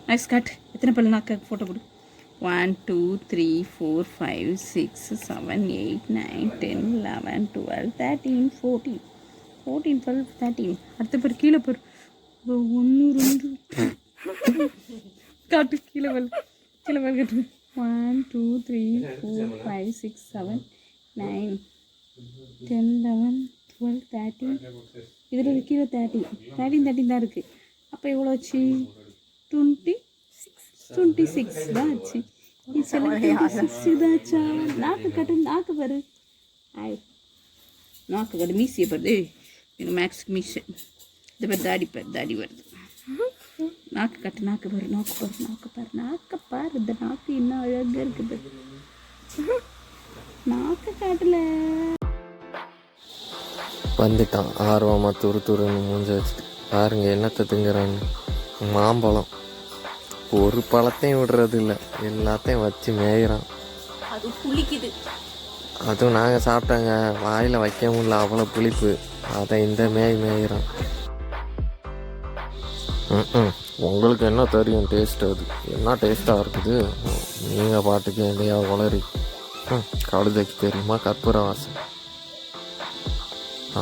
Next cut. எத்தனை பல்லு நாக்கு ஃபோட்டோ கொடு. 1 2 3 4 5 6 7 8 9 10 11 12 13 14 14 12 13. அடுத்த பேர் கீழே பேர் 1 2 காட்டு கீழே பல் கட்டு. 1 2 3 4 5 6 7 9 10 11 12 13. இதில் கீழே 13 13 தான் இருக்குது. அப்போ எவ்வளோ ஆச்சு? 26 தான் ஆச்சு. இதாச்சா? நாக்கு கட்டு. நாக்கு பாரு. நாக்கு கட்டு. மீசியை பாரு. எங்கள் மேக்ஸுக்கு மீசை. இந்த பேர் தாடி பாரு. தாடி வருது. நாக்கு கட்டு. நாக்கு பாரு. நாக்கு பாரு. இந்த நாக்கு இன்னும் அழகாக இருக்குது. நாக்கு காட்டல. வந்துட்டான் ஆர்வமாக துருன்னு மூஞ்ச வச்சுட்டு. பாருங்க என்னத்தை திங்குறான்னு. மாம்பழம் ஒரு பழத்தையும் விடுறது இல்லை, எல்லாத்தையும் வச்சு மேயிறான். அது புளிக்குது. அதுவும் நாங்கள் சாப்பிட்டாங்க, வாயில் வைக்க முடியல, அவ்வளோ புளிப்பு. அதை இந்த மேயிறான். உங்களுக்கு என்ன தெரியும் டேஸ்ட்? அது என்ன டேஸ்ட்டாக இருக்குது? நீங்கள் பாட்டுக்கு எங்கேயா உளறி. கழுதைக்கு தெரியுமா கற்பூர வாசம்?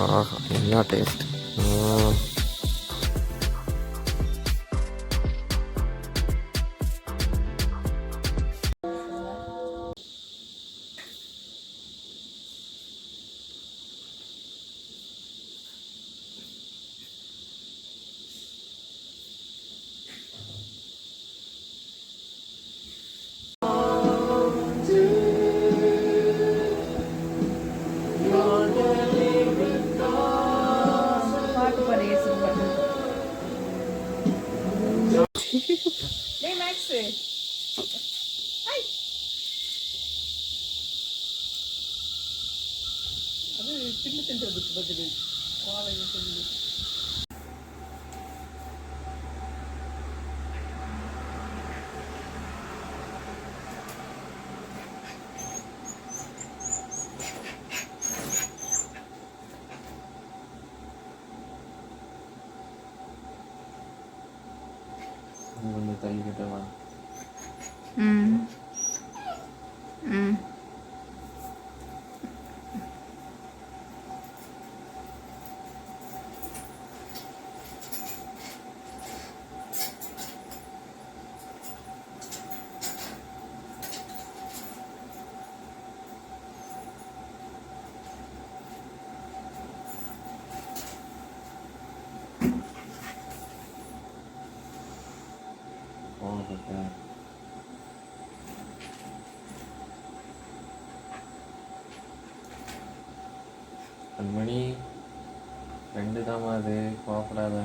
ஆஹா என்ன டேஸ்ட். அது சின்ன தின்றதுக்கு பதில் வாழை சொல்லி கொஞ்சம் தள்ளிக்கிட்டவா. கண்மணி 2 தாமா அது கோவப்படாத.